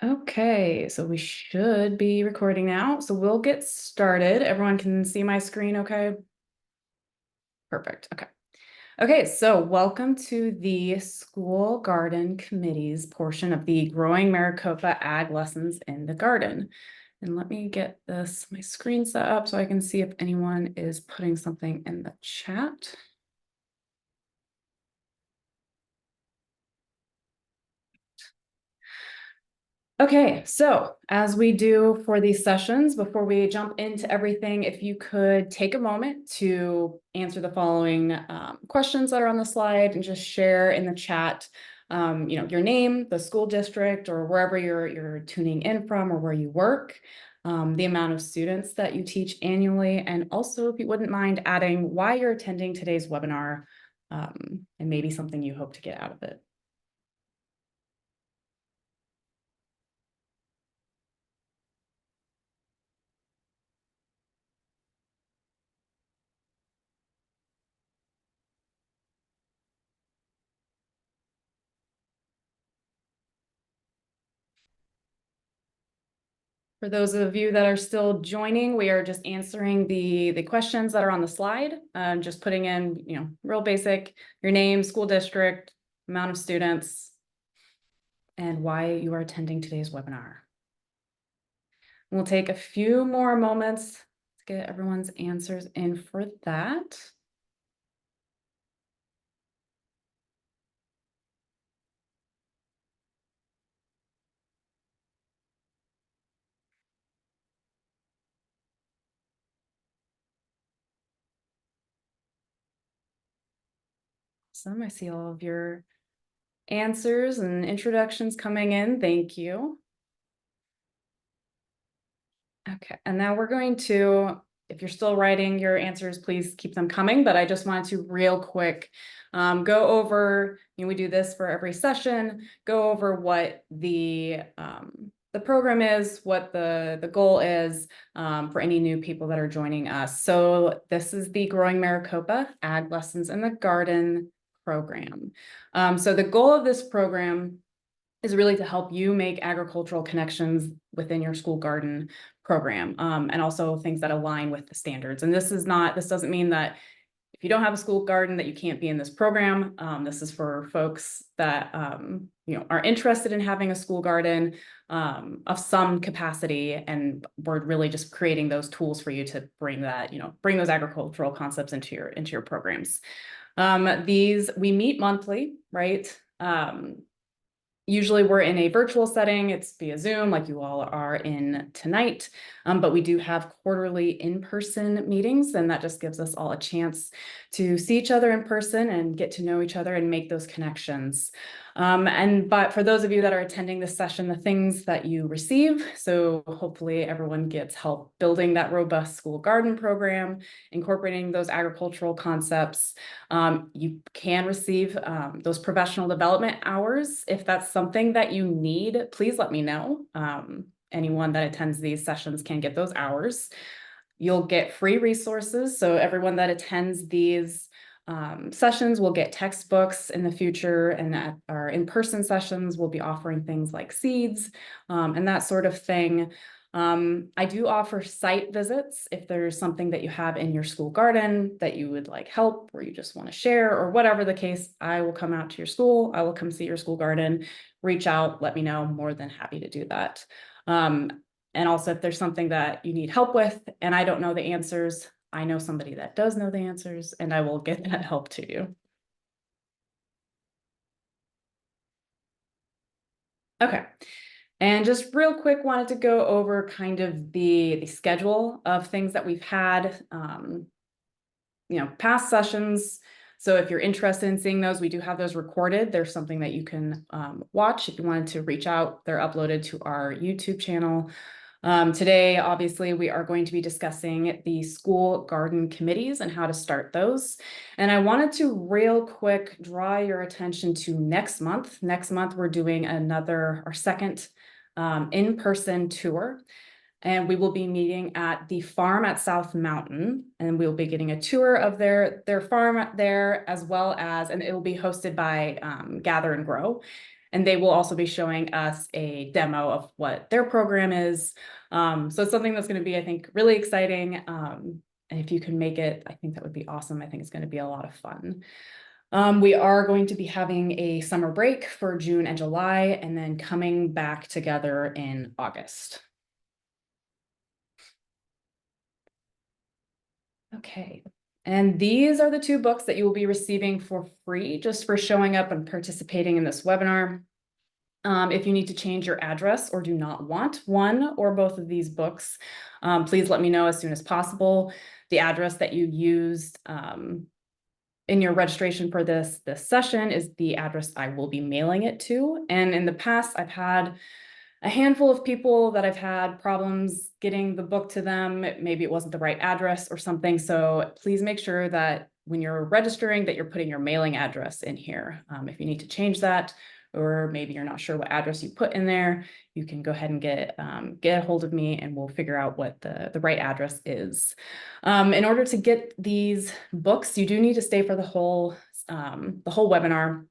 Okay, so we should be recording now. So we'll get started. Everyone can see my screen, okay? Perfect. Okay. Okay, so welcome to the School Garden Committee's portion of the Growing Maricopa Ag Lessons in the Garden. And let me get my screen set up so I can see if anyone is putting something in the chat. Okay, so as we do for these sessions, before we jump into everything, if you could take a moment to answer the following questions that are on the slide and just share in the chat, your name, the school district, or wherever you're tuning in from or where you work, the amount of students that you teach annually, and also if you wouldn't mind adding why you're attending today's webinar, and maybe something you hope to get out of it. For those of you that are still joining, we are just answering the questions that are on the slide, just putting in, real basic, your name, school district, amount of students, and why you are attending today's webinar. We'll take a few more moments to get everyone's answers in for that. Awesome, I see all of your answers and introductions coming in. Thank you. Okay, and now we're going to, if you're still writing your answers, please keep them coming, but I just wanted to real quick go over, we do this for every session, go over what the program is, what the goal is for any new people that are joining us. So this is the Growing Maricopa Ag Lessons in the Garden program. So the goal of this program is really to help you make agricultural connections within your school garden program, and also things that align with the standards. And this doesn't mean that if you don't have a school garden that you can't be in this program. This is for folks that are interested in having a school garden of some capacity, and we're really just creating those tools for you to bring those agricultural concepts into your programs. We meet monthly, right? Usually we're in a virtual setting, it's via Zoom like you all are in tonight, but we do have quarterly in-person meetings, and that just gives us all a chance to see each other in person and get to know each other and make those connections. But for those of you that are attending this session, the things that you receive, so hopefully everyone gets help building that robust school garden program, incorporating those agricultural concepts. You can receive those professional development hours. If that's something that you need, please let me know. Anyone that attends these sessions can get those hours. You'll get free resources. So everyone that attends these sessions will get textbooks in the future, and at our in-person sessions, we'll be offering things like seeds and that sort of thing. I do offer site visits if there's something that you have in your school garden that you would like help, or you just want to share, or whatever the case. I will come out to your school. I will come see your school garden, reach out, let me know. I'm more than happy to do that. And also if there's something that you need help with and I don't know the answers, I know somebody that does know the answers, and I will get that help to you. Okay. And just real quick, wanted to go over kind of the schedule of things that we've had, past sessions. So if you're interested in seeing those, we do have those recorded. There's something that you can watch if you wanted to reach out. They're uploaded to our YouTube channel. Today, obviously, we are going to be discussing the school garden committees and how to start those. And I wanted to real quick draw your attention to next month. Next month, we're doing our second in-person tour. And we will be meeting at the farm at South Mountain, and we'll be getting a tour of their farm there, as well as, and it will be hosted by Gather and Grow. And they will also be showing us a demo of what their program is. So it's something that's going to be, I think, really exciting. And if you can make it, I think that would be awesome. I think it's going to be a lot of fun. We are going to be having a summer break for June and July, and then coming back together in August. Okay, and these are the two books that you will be receiving for free just for showing up and participating in this webinar. If you need to change your address or do not want one or both of these books, please let me know as soon as possible. The address that you used in your registration for this session is the address I will be mailing it to. And in the past, I've had a handful of people that I've had problems getting the book to them. Maybe it wasn't the right address or something. So please make sure that when you're registering that you're putting your mailing address in here. If you need to change that, or maybe you're not sure what address you put in there, you can go ahead and get a hold of me and we'll figure out what the right address is. In order to get these books, you do need to stay for the whole webinar.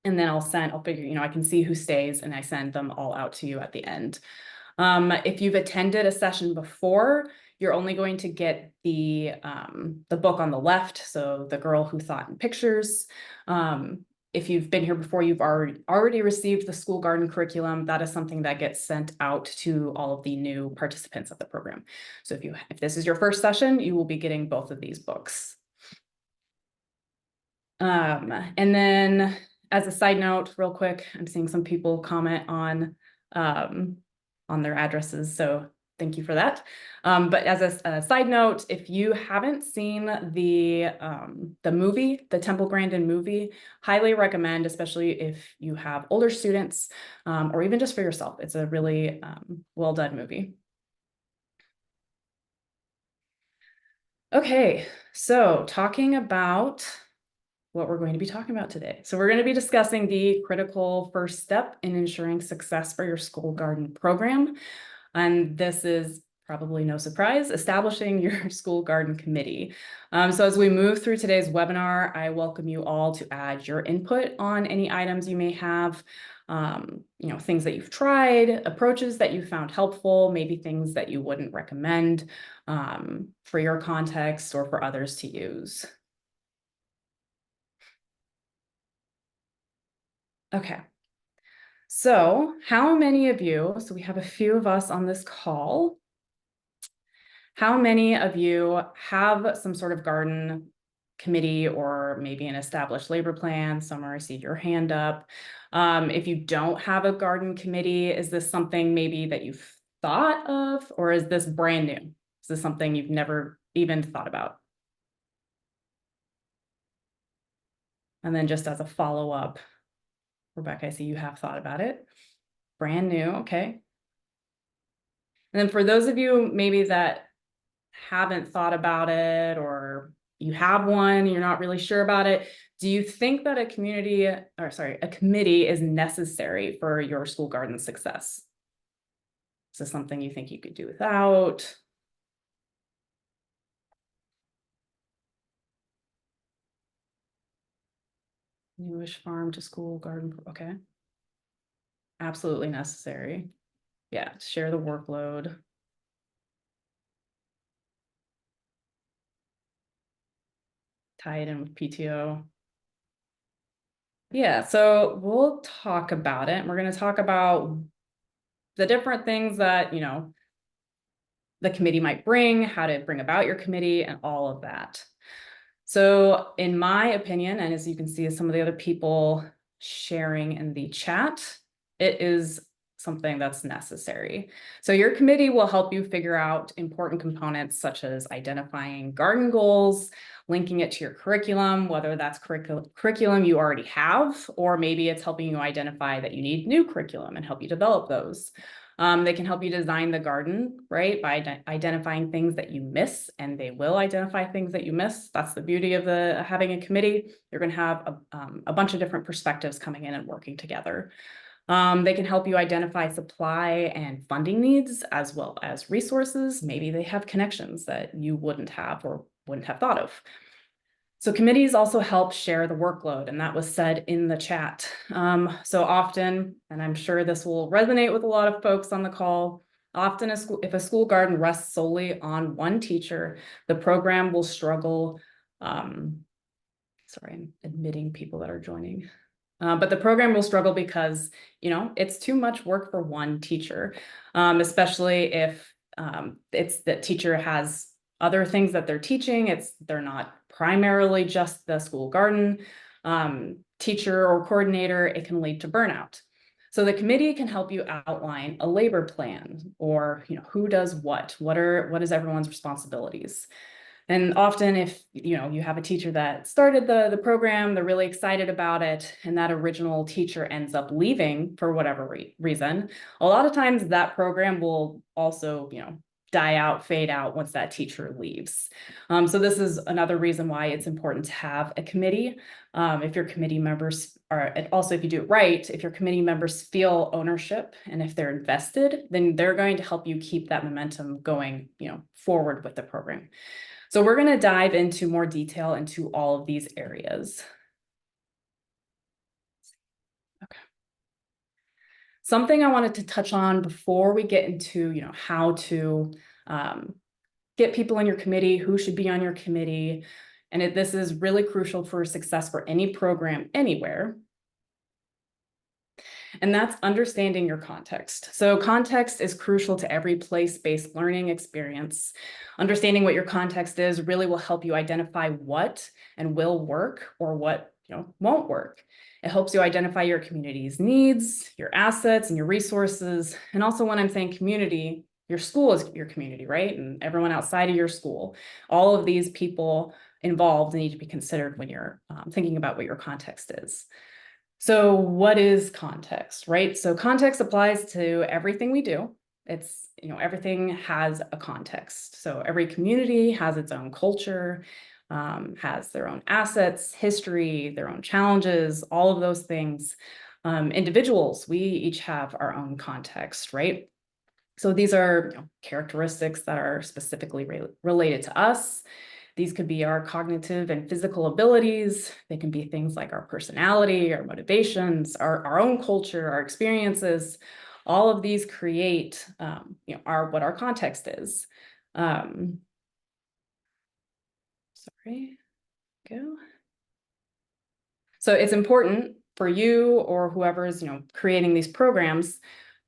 And then I'll figure, I can see who stays and I send them all out to you at the end. If you've attended a session before, you're only going to get the book on the left. So The Girl Who Thought in Pictures. If you've been here before, you've already received the school garden curriculum. That is something that gets sent out to all of the new participants of the program. So if this is your first session, you will be getting both of these books. And then as a side note, real quick, I'm seeing some people comment on their addresses. So thank you for that. But as a side note, if you haven't seen the movie, the Temple Grandin movie, highly recommend, especially if you have older students or even just for yourself. It's a really well done movie. Okay, so talking about what we're going to be talking about today. So we're going to be discussing the critical first step in ensuring success for your school garden program. And this is probably no surprise, establishing your school garden committee. So as we move through today's webinar, I welcome you all to add your input on any items you may have, things that you've tried, approaches that you found helpful, maybe things that you wouldn't recommend for your context or for others to use. Okay. So how many of you, so we have a few of us on this call, how many of you have some sort of garden committee or maybe an established labor plan? Somewhere I see your hand up. If you don't have a garden committee, is this something maybe that you've thought of, or is this brand new? Is this something you've never even thought about? And then just as a follow-up, Rebecca, I see you have thought about it. Brand new, okay. And then for those of you maybe that haven't thought about it, or you have one, you're not really sure about it, do you think that a committee is necessary for your school garden success? Is this something you think you could do without? Newish farm to school garden, okay. Absolutely necessary. Yeah, share the workload. Tie it in with PTO. Yeah, so we'll talk about it. We're going to talk about the different things that, the committee might bring, how to bring about your committee, and all of that. So in my opinion, and as you can see some of the other people sharing in the chat, it is something that's necessary. So your committee will help you figure out important components such as identifying garden goals, linking it to your curriculum, whether that's curriculum you already have, or maybe it's helping you identify that you need new curriculum and help you develop those. They can help you design the garden, right, by identifying things that you miss, and they will identify things that you miss. That's the beauty of having a committee. You're going to have a bunch of different perspectives coming in and working together. They can help you identify supply and funding needs as well as resources. Maybe they have connections that you wouldn't have or wouldn't have thought of. So committees also help share the workload, and that was said in the chat. So often, and I'm sure this will resonate with a lot of folks on the call, often if a school garden rests solely on one teacher, the program will struggle. Sorry, I'm admitting people that are joining. But the program will struggle because, it's too much work for one teacher, especially if it's the teacher has other things that they're teaching. They're not primarily just the school garden teacher or coordinator. It can lead to burnout. So the committee can help you outline a labor plan, or who does what is everyone's responsibilities. And often if you have a teacher that started the program, they're really excited about it, and that original teacher ends up leaving for whatever reason, a lot of times that program will also die out, fade out once that teacher leaves. So this is another reason why it's important to have a committee. If your committee members are, and also if you do it right, if your committee members feel ownership and if they're invested, then they're going to help you keep that momentum going forward with the program. So we're going to dive into more detail into all of these areas. Okay. Something I wanted to touch on before we get into, how to get people in your committee, who should be on your committee. And this is really crucial for success for any program anywhere. And that's understanding your context. So context is crucial to every place-based learning experience. Understanding what your context is really will help you identify what and will work or what won't work. It helps you identify your community's needs, your assets, and your resources. And also, when I'm saying community, your school is your community, right? And everyone outside of your school. All of these people involved need to be considered when you're thinking about what your context is. So what is context, right? So context applies to everything we do. It's, everything has a context. So every community has its own culture, has their own assets, history, their own challenges, all of those things. Individuals, we each have our own context, right? So these are characteristics that are specifically related to us. These could be our cognitive and physical abilities. They can be things like our personality, our motivations, our own culture, our experiences. All of these create what our context is. Sorry, go. So it's important for you or whoever is creating these programs,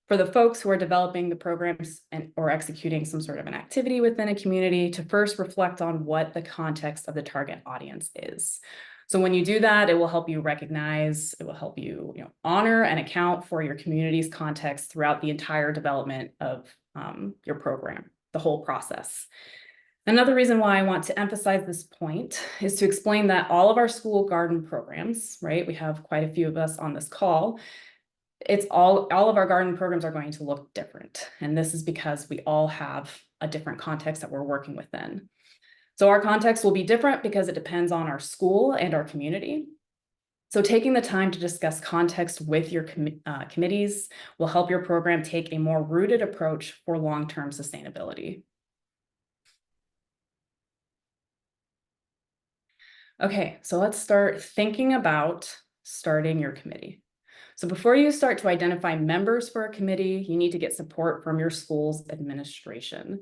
for the folks who are developing the programs or executing some sort of an activity within a community, to first reflect on what the context of the target audience is. So when you do that, it will help you recognize, it will help you, honor and account for your community's context throughout the entire development of your program, the whole process. Another reason why I want to emphasize this point is to explain that all of our school garden programs, right? We have quite a few of us on this call. It's all of our garden programs are going to look different. And this is because we all have a different context that we're working within. So our context will be different because it depends on our school and our community. So taking the time to discuss context with your committees will help your program take a more rooted approach for long-term sustainability. Okay, so let's start thinking about starting your committee. So before you start to identify members for a committee, you need to get support from your school's administration.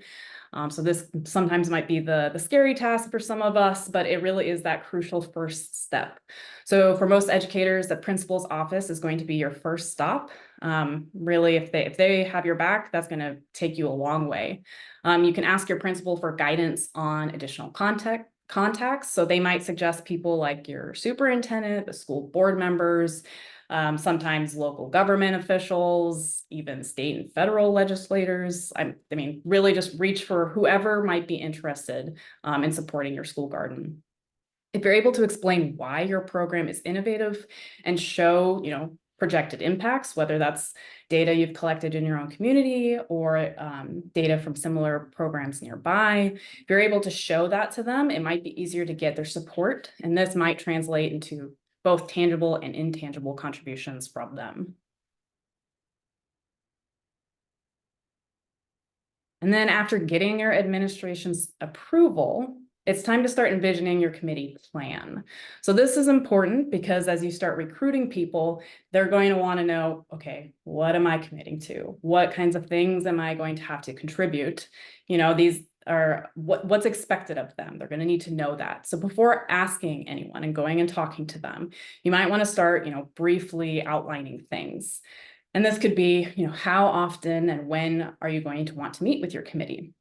So this sometimes might be the scary task for some of us, but it really is that crucial first step. So for most educators, the principal's office is going to be your first stop. Really, if they have your back, that's going to take you a long way. You can ask your principal for guidance on additional contacts. So they might suggest people like your superintendent, the school board members, sometimes local government officials, even state and federal legislators. I mean, really just reach for whoever might be interested in supporting your school garden. If you're able to explain why your program is innovative and show, projected impacts, whether that's data you've collected in your own community or data from similar programs nearby, if you're able to show that to them, it might be easier to get their support. And this might translate into both tangible and intangible contributions from them. And then after getting your administration's approval, it's time to start envisioning your committee plan. So this is important because as you start recruiting people, they're going to want to know, okay, what am I committing to? What kinds of things am I going to have to contribute? You know, these are what's expected of them. They're going to need to know that. So before asking anyone and going and talking to them, you might want to start, briefly outlining things. And this could be, how often and when are you going to want to meet with your committee?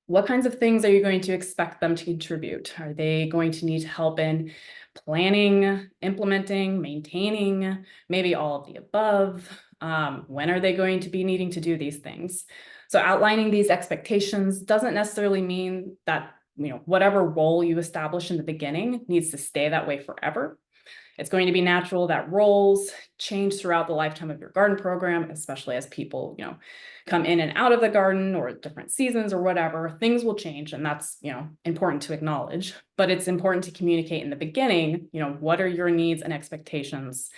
What kinds of things are you going to expect them to contribute? Are they going to need help in planning, implementing, maintaining, maybe all of the above? When are they going to be needing to do these things? So outlining these expectations doesn't necessarily mean that, whatever role you establish in the beginning needs to stay that way forever. It's going to be natural that roles change throughout the lifetime of your garden program, especially as people, come in and out of the garden or different seasons or whatever. Things will change, and that's, important to acknowledge. But it's important to communicate in the beginning, what are your needs and expectations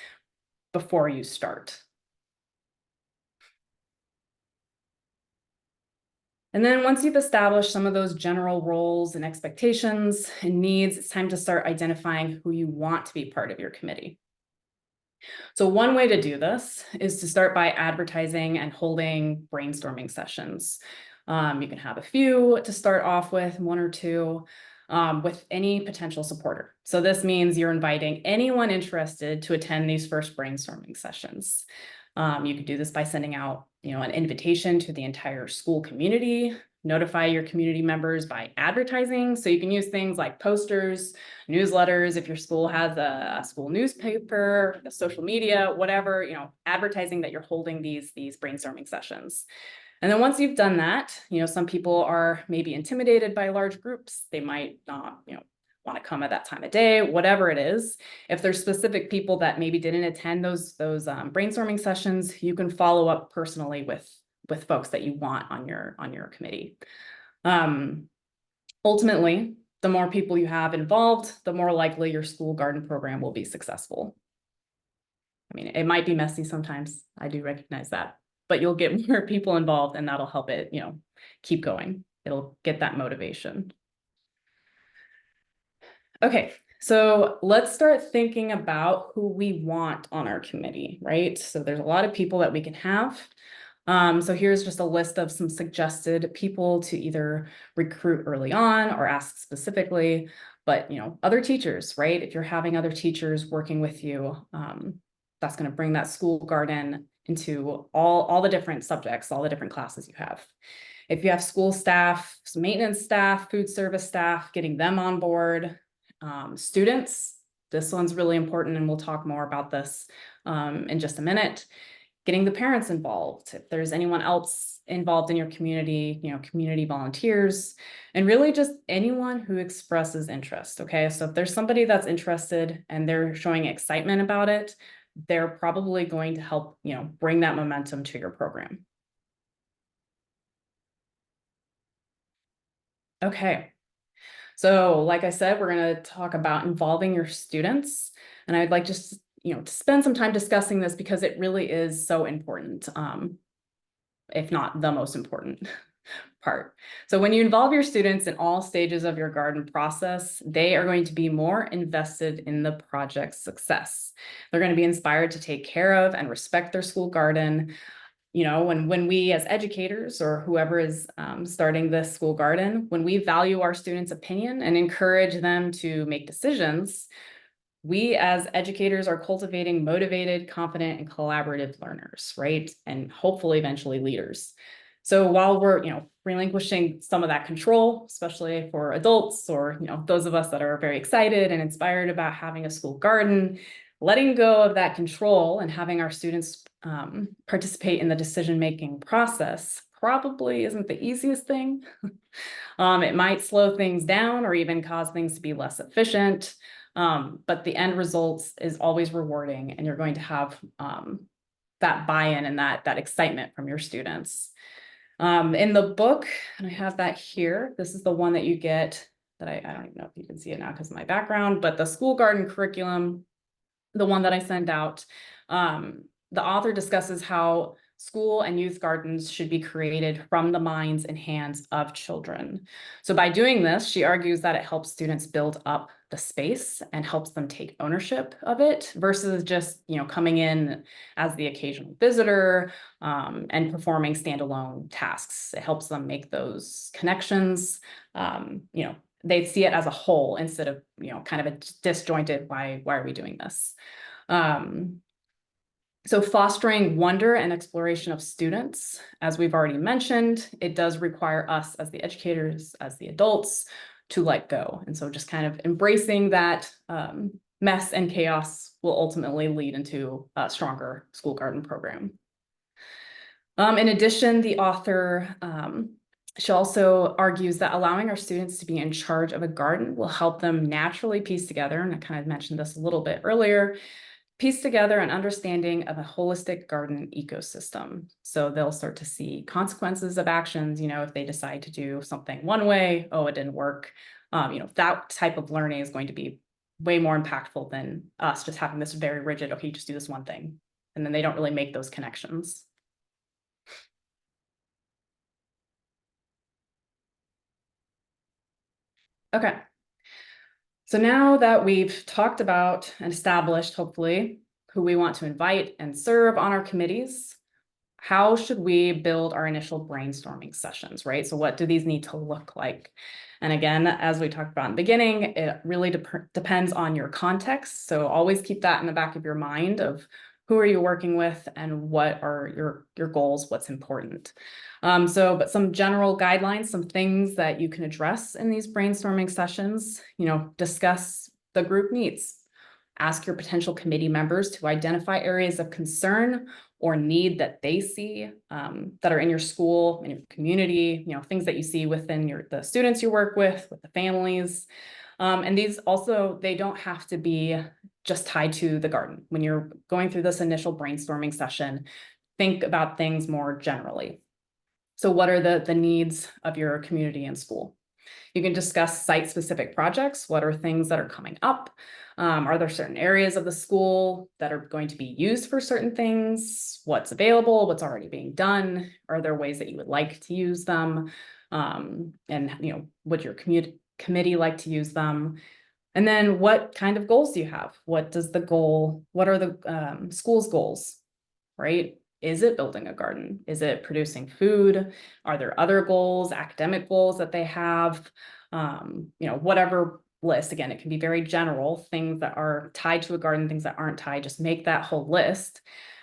before you start. And then once you've established some of those general roles and expectations and needs, it's time to start identifying who you want to be part of your committee. So one way to do this is to start by advertising and holding brainstorming sessions. You can have a few to start off with, one or two, with any potential supporter. So this means you're inviting anyone interested to attend these first brainstorming sessions. You could do this by sending out, an invitation to the entire school community. Notify your community members by advertising. So you can use things like posters, newsletters, if your school has a school newspaper, a social media, whatever, advertising that you're holding these brainstorming sessions. And then once you've done that, some people are maybe intimidated by large groups. They might not, want to come at that time of day, whatever it is. If there's specific people that maybe didn't attend those brainstorming sessions, you can follow up personally with folks that you want on your committee. Ultimately, the more people you have involved, the more likely your school garden program will be successful. I mean, it might be messy sometimes. I do recognize that, but you'll get more people involved and that'll help it, keep going. It'll get that motivation. Okay, so let's start thinking about who we want on our committee, right? So there's a lot of people that we can have. So here's just a list of some suggested people to either recruit early on or ask specifically, but other teachers, right? If you're having other teachers working with you, that's going to bring that school garden into all the different subjects, all the different classes you have. If you have school staff, some maintenance staff, food service staff, getting them on board, students, this one's really important, and we'll talk more about this in just a minute. Getting the parents involved, if there's anyone else involved in your community, community volunteers, and really just anyone who expresses interest, okay? So if there's somebody that's interested and they're showing excitement about it, they're probably going to help, bring that momentum to your program. Okay. So like I said, we're going to talk about involving your students, and I'd like just, to spend some time discussing this because it really is so important, if not the most important part. So when you involve your students in all stages of your garden process, they are going to be more invested in the project's success. They're going to be inspired to take care of and respect their school garden. When we as educators or whoever is starting this school garden, when we value our students' opinion and encourage them to make decisions, we as educators are cultivating motivated, confident, and collaborative learners, right? And hopefully eventually leaders. So while we're, relinquishing some of that control, especially for adults or, those of us that are very excited and inspired about having a school garden, letting go of that control and having our students participate in the decision-making process probably isn't the easiest thing. It might slow things down or even cause things to be less efficient. But the end result is always rewarding, and you're going to have that buy-in and that excitement from your students. In the book, and I have that here, this is the one that you get that I don't even know if you can see it now because of my background, but the school garden curriculum, the one that I send out, the author discusses how school and youth gardens should be created from the minds and hands of children. So by doing this, she argues that it helps students build up the space and helps them take ownership of it versus just, coming in as the occasional visitor and performing standalone tasks. It helps them make those connections. They see it as a whole instead of, kind of a disjointed, why are we doing this? So fostering wonder and exploration of students, as we've already mentioned, it does require us as the educators, as the adults, to let go. And so just kind of embracing that mess and chaos will ultimately lead into a stronger school garden program. In addition, the author, she also argues that allowing our students to be in charge of a garden will help them naturally piece together, and I kind of mentioned this a little bit earlier, piece together an understanding of a holistic garden ecosystem. So they'll start to see consequences of actions, if they decide to do something one way, oh, it didn't work. That type of learning is going to be way more impactful than us just having this very rigid, okay, just do this one thing. And then they don't really make those connections. Okay. So now that we've talked about and established, hopefully, who we want to invite and serve on our committees, how should we build our initial brainstorming sessions, right? So what do these need to look like? And again, as we talked about in the beginning, it really depends on your context. So always keep that in the back of your mind of who are you working with and what are your goals, what's important. But some general guidelines, some things that you can address in these brainstorming sessions, discuss the group needs. Ask your potential committee members to identify areas of concern or need that they see that are in your school, in your community, things that you see within the students you work with the families. And these also, they don't have to be just tied to the garden. When you're going through this initial brainstorming session, think about things more generally. So what are the needs of your community and school? You can discuss site-specific projects. What are things that are coming up? Are there certain areas of the school that are going to be used for certain things? What's available? What's already being done? Are there ways that you would like to use them? Would your committee like to use them? And then what kind of goals do you have? What are the school's goals, right? Is it building a garden? Is it producing food? Are there other goals, academic goals that they have? Whatever list, again, it can be very general, things that are tied to a garden, things that aren't tied, just make that whole list.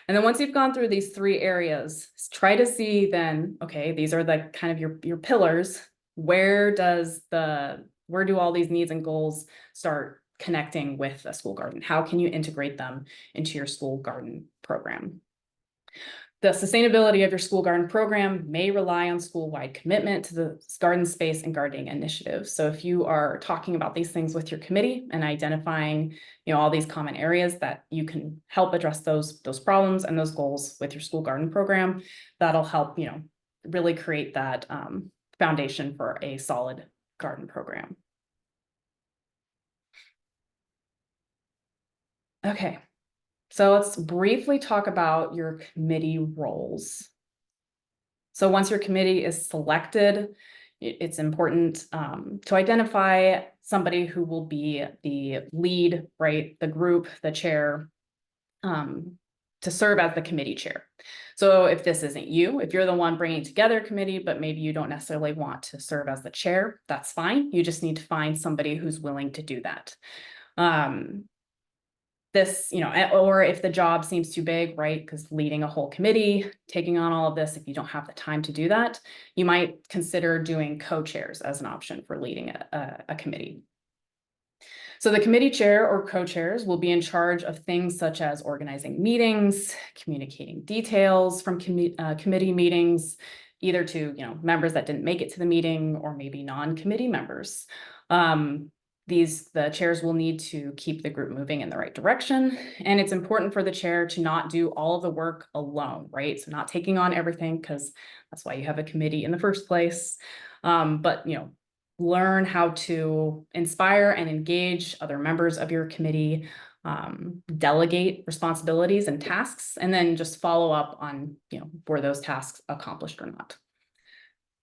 And then once you've gone through these 3 areas, try to see then, okay, these are the kind of your pillars. Where do all these needs and goals start connecting with a school garden? How can you integrate them into your school garden program? The sustainability of your school garden program may rely on school-wide commitment to the garden space and gardening initiatives. So if you are talking about these things with your committee and identifying, all these common areas that you can help address those problems and those goals with your school garden program, that'll help, really create that foundation for a solid garden program. Okay. So let's briefly talk about your committee roles. So once your committee is selected, it's important to identify somebody who will be the lead, right? The group, the chair, to serve as the committee chair. So if this isn't you, if you're the one bringing together a committee, but maybe you don't necessarily want to serve as the chair, that's fine. You just need to find somebody who's willing to do that. Or if the job seems too big, right? Because leading a whole committee, taking on all of this, if you don't have the time to do that, you might consider doing co-chairs as an option for leading a committee. So the committee chair or co-chairs will be in charge of things such as organizing meetings, communicating details from committee meetings, either to members that didn't make it to the meeting or maybe non-committee members. The chairs will need to keep the group moving in the right direction. And it's important for the chair to not do all of the work alone, right? So not taking on everything, because that's why you have a committee in the first place. But learn how to inspire and engage other members of your committee, delegate responsibilities and tasks, and then just follow up on, were those tasks accomplished or not.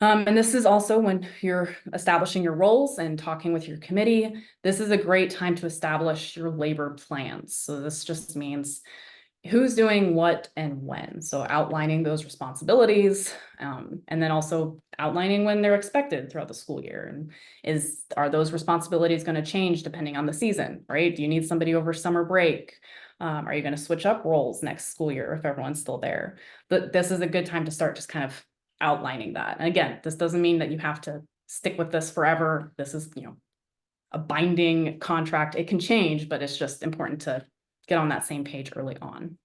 And this is also when you're establishing your roles and talking with your committee. This is a great time to establish your labor plans. So this just means who's doing what and when. So outlining those responsibilities, and then also outlining when they're expected throughout the school year. And are those responsibilities going to change depending on the season, right? Do you need somebody over summer break? Are you going to switch up roles next school year if everyone's still there? But this is a good time to start just kind of outlining that. And again, this doesn't mean that you have to stick with this forever. This is, a binding contract. It can change, but it's just important to get on that same page early on.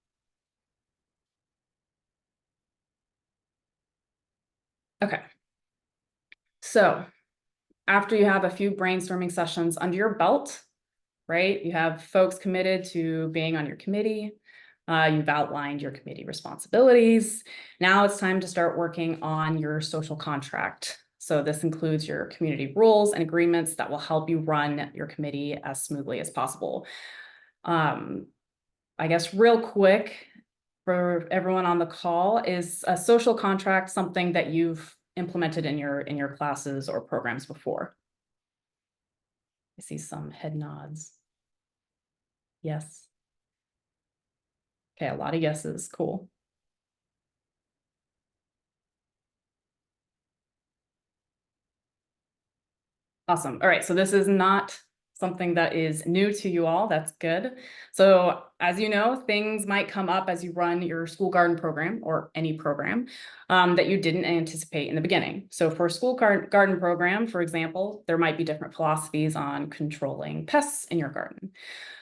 Okay. So after you have a few brainstorming sessions under your belt, right? You have folks committed to being on your committee. You've outlined your committee responsibilities. Now it's time to start working on your social contract. So this includes your community rules and agreements that will help you run your committee as smoothly as possible. I guess real quick for everyone on the call, is a social contract something that you've implemented in your classes or programs before? I see some head nods. Yes. Okay, a lot of yeses. Cool. Awesome. All right, so this is not something that is new to you all. That's good. So as you know, things might come up as you run your school garden program or any program that you didn't anticipate in the beginning. So for a school garden program, for example, there might be different philosophies on controlling pests in your garden.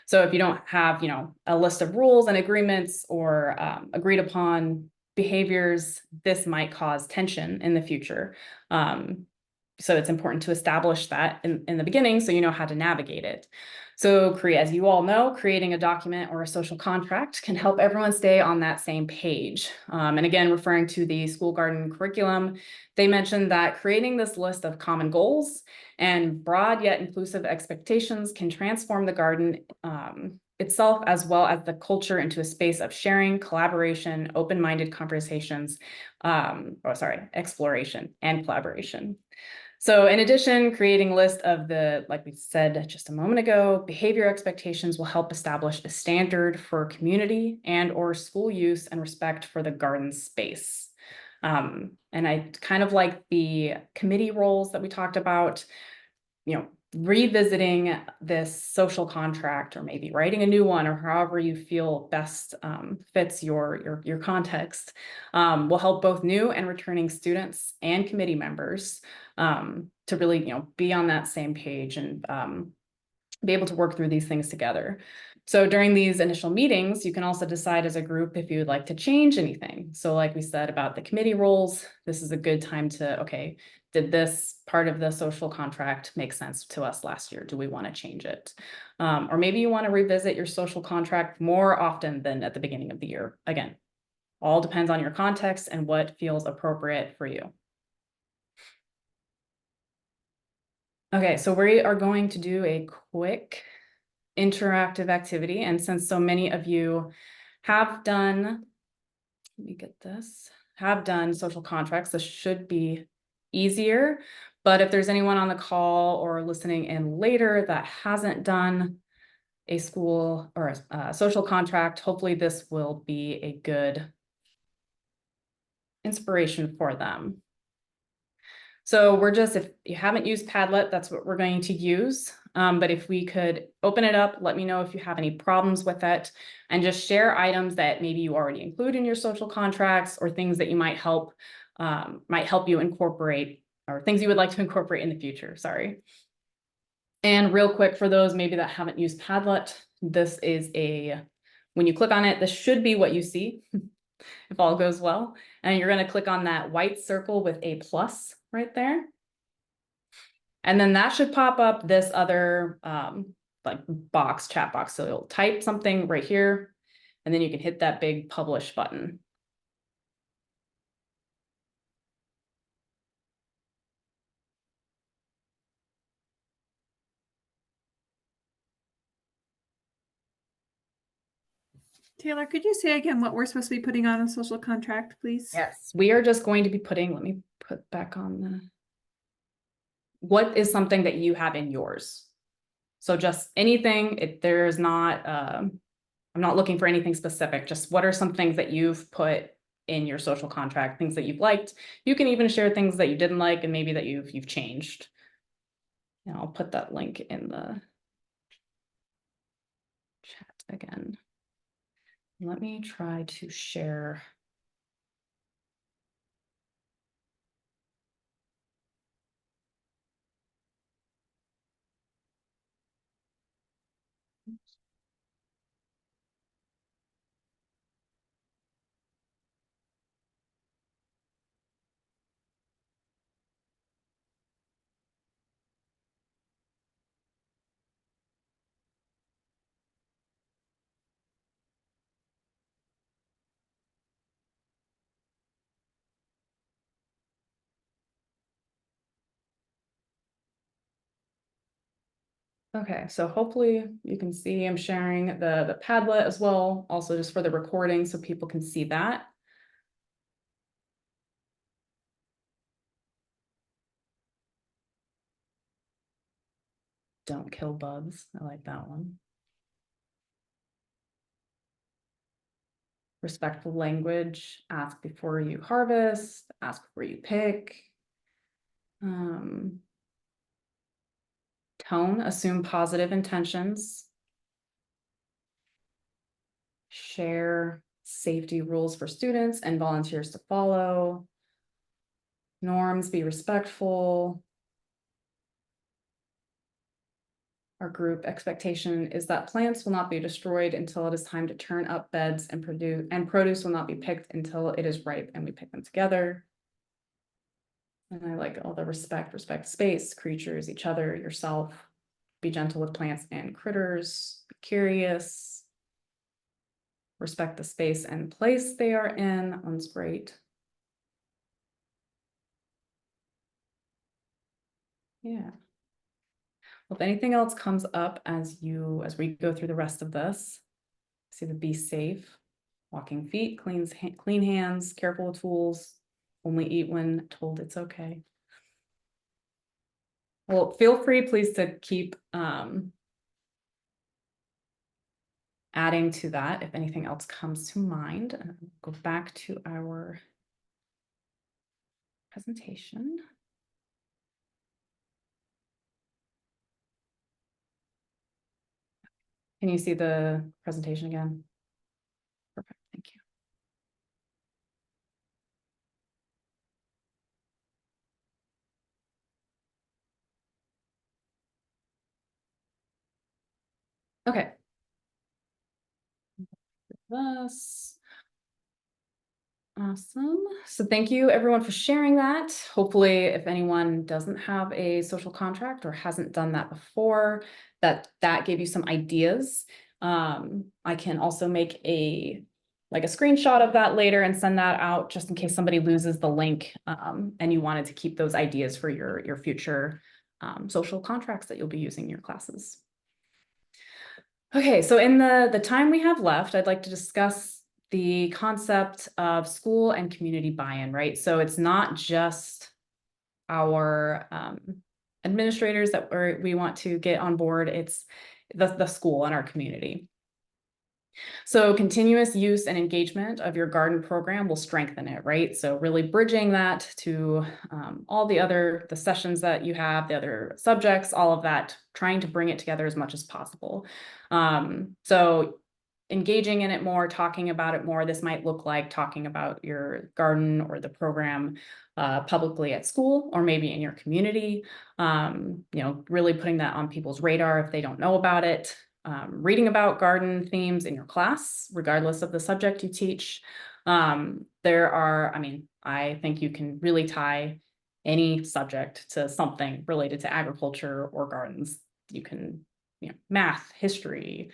So if you don't have, a list of rules and agreements or agreed upon behaviors, this might cause tension in the future. So it's important to establish that in the beginning so you know how to navigate it. So as you all know, creating a document or a social contract can help everyone stay on that same page. And again, referring to the school garden curriculum, they mentioned that creating this list of common goals and broad yet inclusive expectations can transform the garden itself, as well as the culture, into a space of sharing, collaboration, open-minded conversations, exploration and collaboration. So in addition, creating a list of like we said just a moment ago, behavior expectations will help establish a standard for community and or school use and respect for the garden space. And I kind of like the committee roles that we talked about, revisiting this social contract or maybe writing a new one or however you feel best fits your context will help both new and returning students and committee members to really be on that same page and be able to work through these things together. So during these initial meetings, you can also decide as a group if you would like to change anything. So like we said about the committee roles, this is a good time to, okay, did this part of the social contract make sense to us last year? Do we want to change it? Or maybe you want to revisit your social contract more often than at the beginning of the year. Again, all depends on your context and what feels appropriate for you. Okay, so we are going to do a quick interactive activity. And since so many of you have done, let me get this, have done social contracts, this should be easier. But if there's anyone on the call or listening in later that hasn't done a school or a social contract, hopefully this will be a good inspiration for them. So if you haven't used Padlet, that's what we're going to use. But if we could open it up, let me know if you have any problems with it, and just share items that maybe you already include in your social contracts or things that you might help you incorporate, or things you would like to incorporate in the future, sorry. And real quick, for those maybe that haven't used Padlet, this is when you click on it, this should be what you see if all goes well. And you're going to click on that white circle with a plus right there. And then that should pop up this other like chat box. So you'll type something right here, and then you can hit that big publish button. Taylor, could you say again what we're supposed to be putting on a social contract, please? Yes, we are just going to be putting, let me put back on what is something that you have in yours? So just anything, there's not, I'm not looking for anything specific, just what are some things that you've put in your social contract, things that you've liked. You can even share things that you didn't like and maybe that you've changed. And I'll put that link in the chat again. Let me try to share. Okay, so hopefully you can see I'm sharing the Padlet as well, also just for the recording so people can see that. Don't kill bugs. I like that one. Respectful language, ask before you harvest, ask before you pick. Tone, assume positive intentions. Share safety rules for students and volunteers to follow. Norms, be respectful. Our group expectation is that plants will not be destroyed until it is time to turn up beds and produce will not be picked until it is ripe and we pick them together. And I like all the respect space, creatures, each other, yourself. Be gentle with plants and critters. Be curious. Respect the space and place they are in. That one's great. Yeah. Well, if anything else comes up as we go through the rest of this, see the be safe, walking feet, clean hands, careful with tools, only eat when told it's okay. Well, feel free, please, to keep adding to that if anything else comes to mind. And go back to our presentation. Can you see the presentation again? Perfect, thank you. Okay. This. Awesome. So thank you everyone for sharing that. Hopefully, if anyone doesn't have a social contract or hasn't done that before, that gave you some ideas. I can also make a screenshot of that later and send that out just in case somebody loses the link and you wanted to keep those ideas for your future social contracts that you'll be using in your classes. Okay, so in the time we have left, I'd like to discuss the concept of school and community buy-in, right? So it's not just our administrators that we want to get on board, it's the school and our community. So continuous use and engagement of your garden program will strengthen it, right? So really bridging that to all the sessions that you have, the other subjects, all of that, trying to bring it together as much as possible. So engaging in it more, talking about it more. This might look like talking about your garden or the program publicly at school or maybe in your community. Really putting that on people's radar if they don't know about it. Reading about garden themes in your class, regardless of the subject you teach. I think you can really tie any subject to something related to agriculture or gardens. You can, math, history,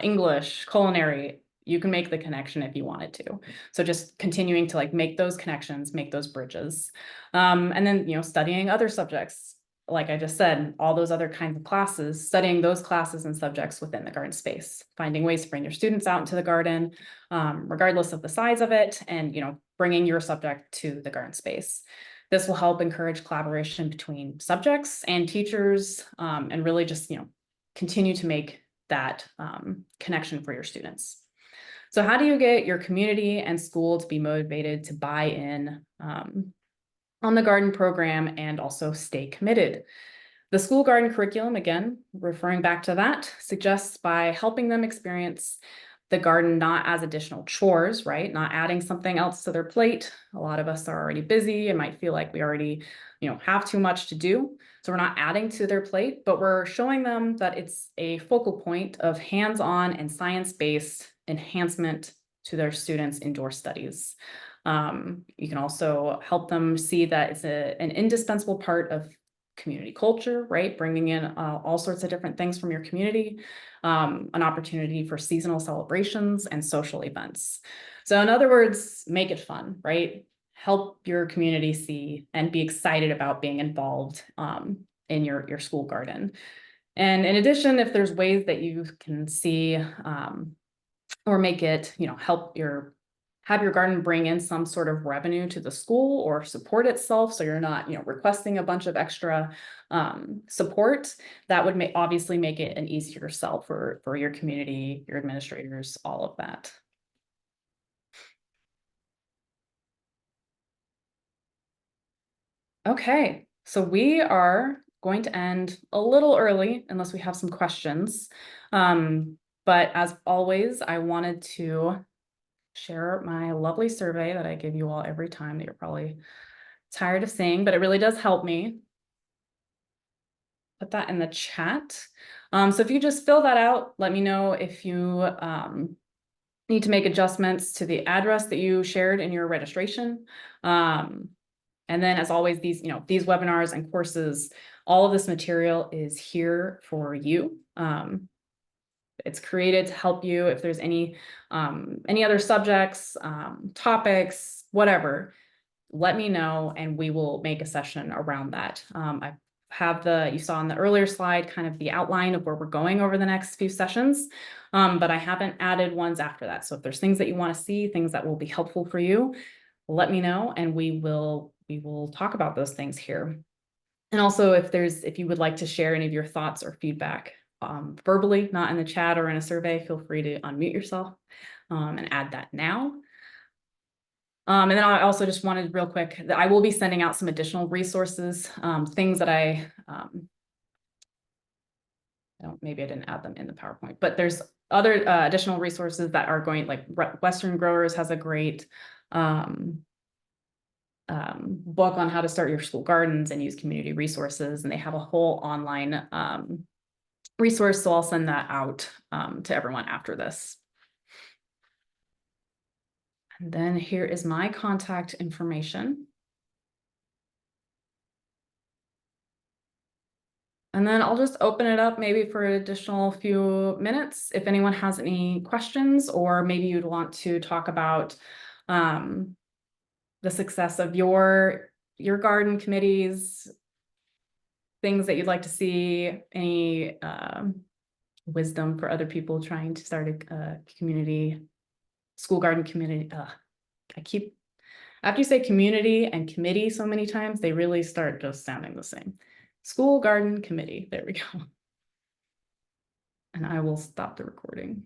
English, culinary, you can make the connection if you wanted to. So just continuing to make those connections, make those bridges. And then, studying other subjects. like I just said, all those other kinds of classes, studying those classes and subjects within the garden space, finding ways to bring your students out into the garden, regardless of the size of it, and, bringing your subject to the garden space. This will help encourage collaboration between subjects and teachers, and really just, continue to make that connection for your students. So how do you get your community and school to be motivated to buy in on the garden program and also stay committed? The school garden curriculum, again, referring back to that, suggests by helping them experience the garden not as additional chores, right? Not adding something else to their plate. A lot of us are already busy and might feel like we already, have too much to do. So we're not adding to their plate, but we're showing them that it's a focal point of hands-on and science-based enhancement to their students' indoor studies. You can also help them see that it's an indispensable part of community culture, right? Bringing in all sorts of different things from your community, an opportunity for seasonal celebrations and social events. So in other words, make it fun, right? Help your community see and be excited about being involved in your school garden. And in addition, if there's ways that you can see or make it, have your garden bring in some sort of revenue to the school or support itself, so you're not, requesting a bunch of extra support, that would obviously make it an easier sell for your community, your administrators, all of that. Okay, so we are going to end a little early unless we have some questions. But as always, I wanted to share my lovely survey that I give you all every time that you're probably tired of seeing, but it really does help me. Put that in the chat. So if you just fill that out, let me know if you need to make adjustments to the address that you shared in your registration. And then as always, these webinars and courses, all of this material is here for you. It's created to help you if there's any other subjects, topics, whatever, let me know and we will make a session around that. I have you saw on the earlier slide, kind of the outline of where we're going over the next few sessions, but I haven't added ones after that. So if there's things that you want to see, things that will be helpful for you, let me know and we will talk about those things here. And also if you would like to share any of your thoughts or feedback verbally, not in the chat or in a survey, feel free to unmute yourself and add that now. And then I also just wanted real quick that I will be sending out some additional resources, things that maybe I didn't add them in the PowerPoint, but there's other additional resources that are going, like Western Growers has a great book on how to start your school gardens and use community resources, and they have a whole online resource, so I'll send that out to everyone after this. And then here is my contact information. And then I'll just open it up maybe for an additional few minutes if anyone has any questions, or maybe you'd want to talk about the success of your garden committees, things that you'd like to see, any wisdom for other people trying to start a school garden community. After you say community and committee so many times, they really start just sounding the same. School garden committee, there we go. And I will stop the recording.